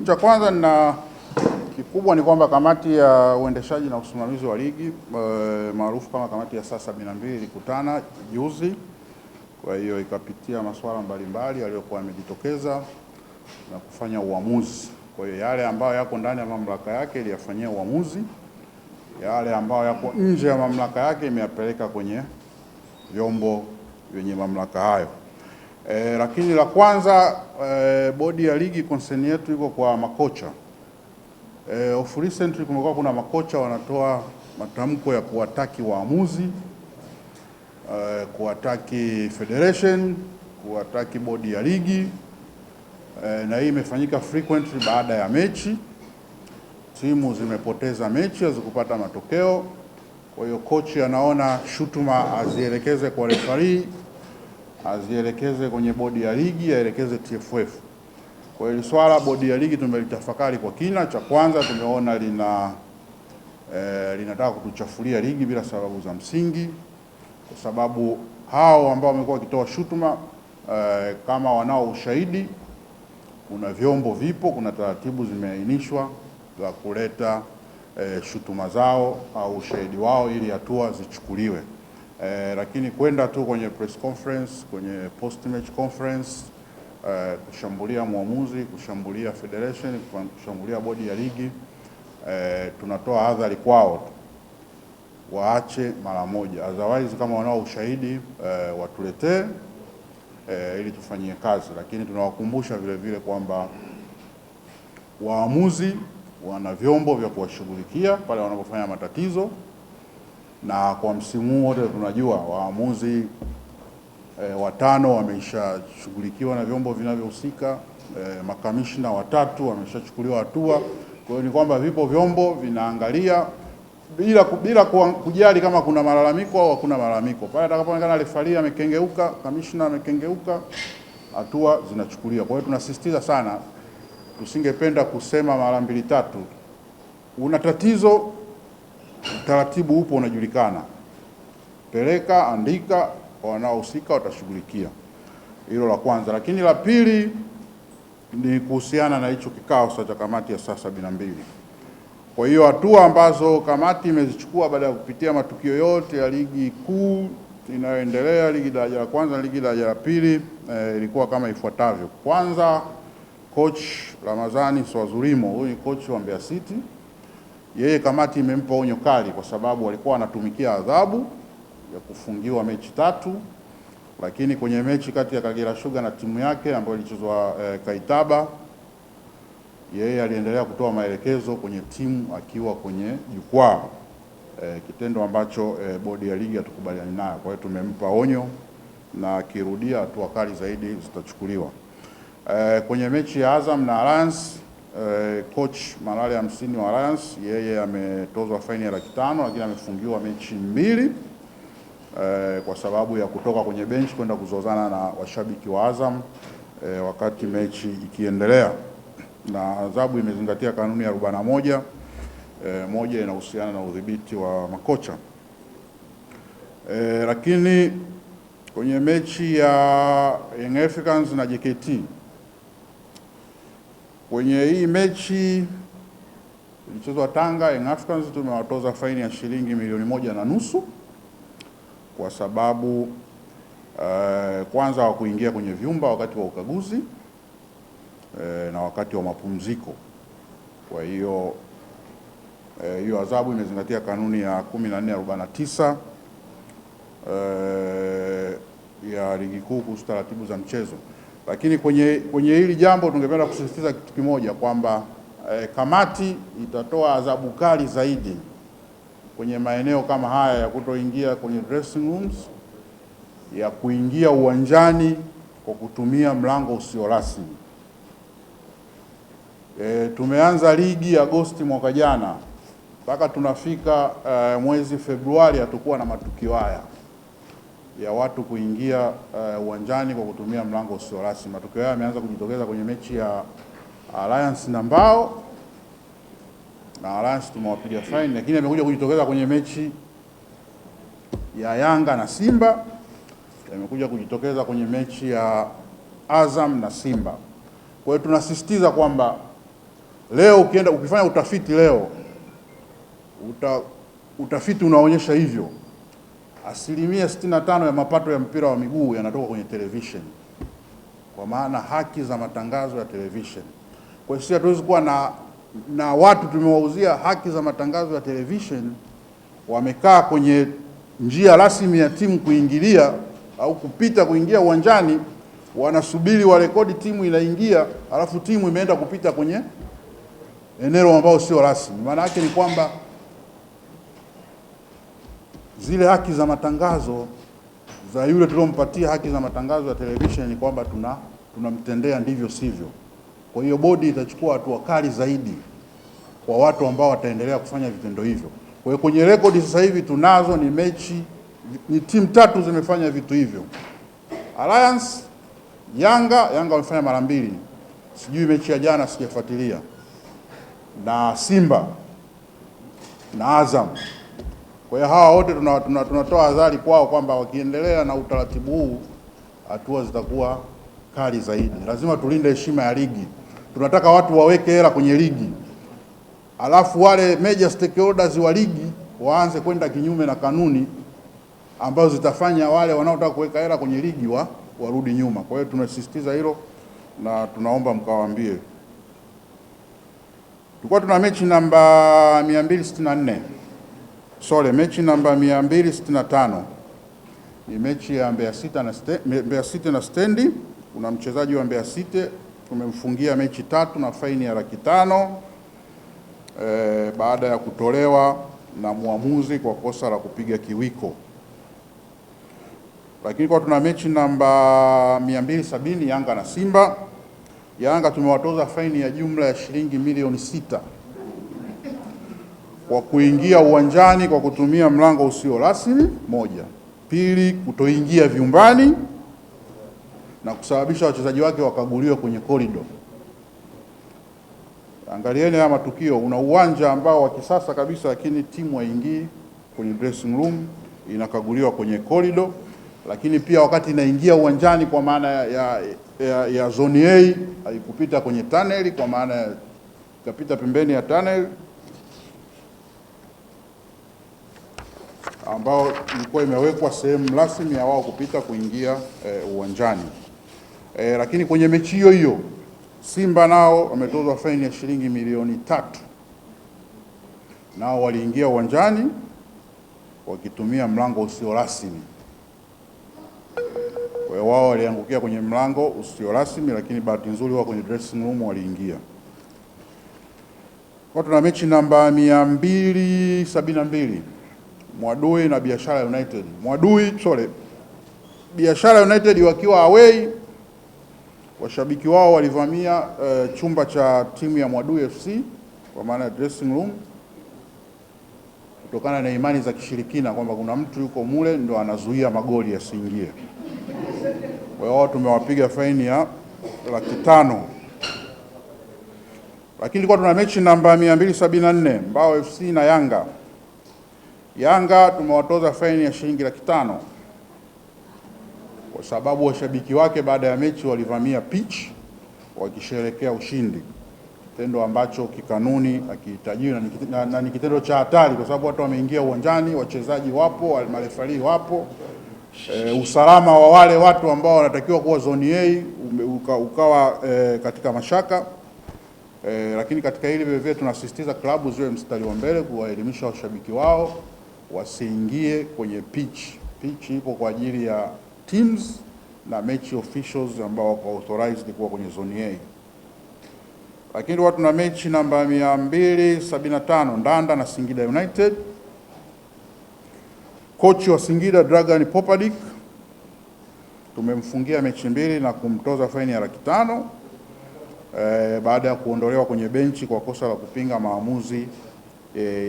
Cha kwanza na kikubwa ni kwamba kamati ya uendeshaji na usimamizi wa ligi maarufu kama kamati ya saa 72 ilikutana juzi. Kwa hiyo ikapitia masuala mbalimbali yaliyokuwa yamejitokeza na kufanya uamuzi. Kwa hiyo yale ambayo yako ndani ya mamlaka yake iliyafanyia uamuzi, yale ambayo yako nje ya mamlaka yake imeyapeleka kwenye vyombo vyenye mamlaka hayo. Lakini la kwanza, bodi ya ligi concern yetu iko kwa makocha. Of recently kumekuwa kuna makocha wanatoa matamko ya kuwataki waamuzi, kuwataki federation, kuwataki bodi ya ligi, na hii imefanyika frequently baada ya mechi. Timu zimepoteza mechi, hazikupata matokeo. Kwa hiyo coach anaona shutuma azielekeze kwa referee, azielekeze kwenye bodi ya ligi, aelekeze TFF. Kwa hiyo swala bodi ya ligi tumelitafakari kwa kina. Cha kwanza tumeona linataka kutuchafulia ligi bila sababu za msingi, kwa sababu hao ambao wamekuwa wakitoa shutuma kama wanao ushahidi, kuna vyombo vipo, kuna taratibu zimeainishwa za kuleta shutuma zao au ushahidi wao ili hatua zichukuliwe. Lakini kwenda tu kwenye press conference, kwenye post match conference, kushambulia mwamuzi, kushambulia federation, kushambulia bodi ya ligi, tunatoa adhari kwao waache mara moja. Otherwise kama wanao ushahidi watuletee ili tufanyie kazi. Lakini tunawakumbusha vile vile kwamba waamuzi wana vyombo vya kuwashughulikia pale wanapofanya matatizo, na kwa msimu wote tunajua waamuzi 5 wameshashughulikiwa na vyombo vinavyohusika, makamishna 3 wameshachukuliwa hatua. Kwa hiyo ni kwamba vipo vyombo vinaangalia bila kujali kama kuna malalamiko au hakuna malalamiko. Pale atakapoonekana refarii amekengeuka, kamishna amekengeuka, hatua zinachukuliwa. Kwa hiyo tunasisitiza sana, tusingependa kusema mara 2 3. Una tatizo, utaratibu upo unajulikana. Peleka, andika, wanaohusika watashughulikia. Hilo la kwanza. Lakini la pili ni kuhusiana na hicho kikao cha kamati ya saa 72. Kwa hiyo hatua ambazo kamati imezichukua baada ya kupitia matukio yote ya ligi kuu inayoendelea, ligi daraja la kwanza na ligi daraja la pili, ilikuwa kama ifuatavyo. Kwanza, coach Ramadhani Swazulimo, huyu ni coach wa Mbeya City. Yeye kamati imempa onyo kali kwa sababu alikuwa anatumikia adhabu ya kufungiwa mechi 3, lakini kwenye mechi kati ya Kagera Sugar na timu yake ambayo ilichezwa Kaitaba, yeye aliendelea kutoa maelekezo kwenye timu akiwa kwenye jukwaa, kitendo ambacho bodi ya ligi hatukubaliani nayo. Kwa hiyo tumempa onyo na akirudia hatua kali zaidi zitachukuliwa. Kwenye mechi ya Azam na Alliance, coach Malale Hamsini wa Alliance, yeye ametozwa faini ya $500,000, lakini amefungiwa mechi 2 kwa sababu ya kutoka kwenye bench kwenda kuzozana na washabiki wa Azam wakati mechi ikiendelea, na adhabu imezingatia kanuni ya 41. Moja inahusiana na udhibiti wa makocha. Lakini kwenye mechi ya Young Africans na JKT, kwenye hii mechi ilichezwa Tanga, Young Africans tumewatoza faini ya shilingi 1.5 milioni kwa sababu kwanza hawakuingia kwenye vyumba wakati wa ukaguzi na wakati wa mapumziko. Kwa hiyo hiyo adhabu imezingatia kanuni ya 1449 ya ligi kuu kuhusu taratibu za mchezo. Lakini kwenye hili jambo tungependa kusisitiza kitu kimoja, kwamba kamati itatoa adhabu kali zaidi kwenye maeneo kama haya ya kutoingia kwenye dressing rooms, ya kuingia uwanjani kwa kutumia mlango usio rasmi. Tumeanza ligi Agosti mwaka jana, mpaka tunafika mwezi Februari hatakuwa na matukio haya ya watu kuingia uwanjani kwa kutumia mlango usio rasmi. Matukio haya yameanza kujitokeza kwenye mechi ya Alliance na Mbao, na Alliance tumewapiga fine, lakini amekuja kujitokeza kwenye mechi ya Yanga na Simba, amekuja kujitokeza kwenye mechi ya Azam na Simba. Kwa hiyo tunasisitiza kwamba Leo ukifanya utafiti leo, utafiti unaonyesha hivyo. 65% ya mapato ya mpira wa miguu yanatoka kwenye television, kwa maana haki za matangazo ya television. Kwa hiyo sisi hatuwezi kuwa na watu tumewauzia haki za matangazo ya television wamekaa kwenye njia rasmi ya timu kuingilia au kupita kuingia uwanjani, wanasubiri warekodi timu inaingia, alafu timu imeenda kupita kwenye eneo ambao sio rasmi. Maana yake ni kwamba zile haki za matangazo za yule tuliompatia haki za matangazo ya television ni kwamba tunamtendea ndivyo sivyo. Kwa hiyo bodi itachukua hatua kali zaidi kwa watu ambao wataendelea kufanya vitendo hivyo. Kwa hiyo kwenye rekodi sasa hivi tunazo ni timu 3 zimefanya vitu hivyo. Alliance, Yanga wamefanya mara 2. Sijui mechi ya jana sijafuatilia. Na Simba na Azam. Kwa hiyo hawa wote tunatoa adhari kwao kwamba wakiendelea na utaratibu huu hatua zitakuwa kali zaidi. Lazima tulinde heshima ya ligi. Tunataka watu waweke hela kwenye ligi, alafu wale major stakeholders wa ligi waanze kwenda kinyume na kanuni ambazo zitafanya wale wanaotaka kuweka hela kwenye ligi warudi nyuma. Kwa hiyo tunasisitiza hilo na tunaomba mkawaambie. Tulikuwa tuna mechi namba 264. Mechi namba 265 ni mechi ya Mbeya City na Stendi. Kuna mchezaji wa Mbeya City tumemfungia mechi 3 na faini ya $500,000 baada ya kutolewa na muamuzi kwa kosa la kupiga kiwiko. Lakini kwa tuna mechi namba 270 Yanga na Simba. Yanga tumewatoza faini ya jumla ya shilingi milioni 6 kwa kuingia uwanjani kwa kutumia mlango usio rasmi, 1. 2, kutoingia vyumbani na kusababisha wachezaji wake wakaguliwe kwenye corridor. Angalieni haya matukio. Una uwanja ambao wa kisasa kabisa, lakini timu haingii kwenye dressing room, inakaguliwa kwenye corridor. Lakini pia wakati inaingia uwanjani kwa maana ya zone A, haikupita kwenye tunnel, kwa maana ikapita pembeni ya tunnel ambao ilikuwa imewekwa sehemu rasmi ya wao kupita kuingia uwanjani. Lakini kwenye mechi hiyo Simba nao wametozwa faini ya shilingi milioni 3. Nao waliingia uwanjani wakitumia mlango usio rasmi. Kwa hiyo wao waliangukia kwenye mlango usio rasmi, lakini bahati nzuri wao kwenye dressing room waliingia. Kwa tuna mechi namba 272 Mwadui na Biashara United. Biashara United wakiwa away, washabiki wao walivamia chumba cha timu ya Mwadui FC kwa maana dressing room, kutokana na imani za kishirikina kwamba kuna mtu yuko mule ndo anazuia magoli yasiingie. Kwa hiyo tumewapiga faini ya $500,000. Lakini kwa tuna mechi namba 274 Mbao FC na Yanga. Yanga tumewatoza faini ya shilingi $500,000 kwa sababu washabiki wake baada ya mechi walivamia pitch wakisherehekea ushindi, kitendo ambacho kikanuni hakihitajiwi na ni kitendo cha hatari, kwa sababu watu wameingia uwanjani, wachezaji wapo, marefari wapo, usalama wa wale watu ambao wanatakiwa kuwa zone A ukawa katika mashaka. Lakini katika hili vile tunasisitiza klabu ziwe mstari wa mbele kuwaelimisha washabiki wao wasiingie kwenye pitch. Pitch ipo kwa ajili ya teams na match officials ambao wako authorized kuwa kwenye zone A. Lakini watu na mechi namba 275 Ndanda na Singida United. Kochi wa Singida Dragan Popadik tumemfungia mechi 2 na kumtoza faini ya $500,000 baada ya kuondolewa kwenye benchi kwa kosa la kupinga maamuzi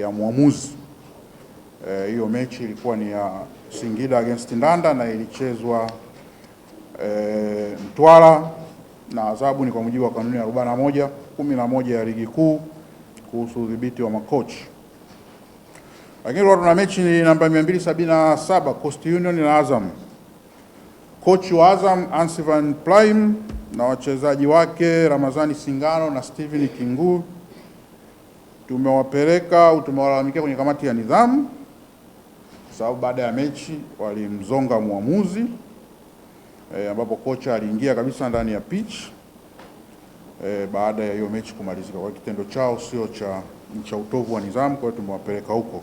ya muamuzi. Hiyo mechi ilikuwa ni ya Singida against Ndanda na ilichezwa Mtwara, na adhabu ni kwa mujibu wa kanuni ya 41:11 ya ligi kuu kuhusu udhibiti wa makochi. Lakini tuna mechi ni namba 277 Coast Union na Azam. Kochi wa Azam Ansivan Prime na wachezaji wake Ramazani Singano na Steven Kingu tumewapeleka au tumewalalamikia kwenye kamati ya nidhamu, sababu baada ya mechi walimzonga muamuzi ambapo kocha aliingia kabisa ndani ya pitch baada ya hiyo mechi kumalizika. Kwa kitendo chao sio cha utovu wa nidhamu, kwa hiyo tumewapeleka huko.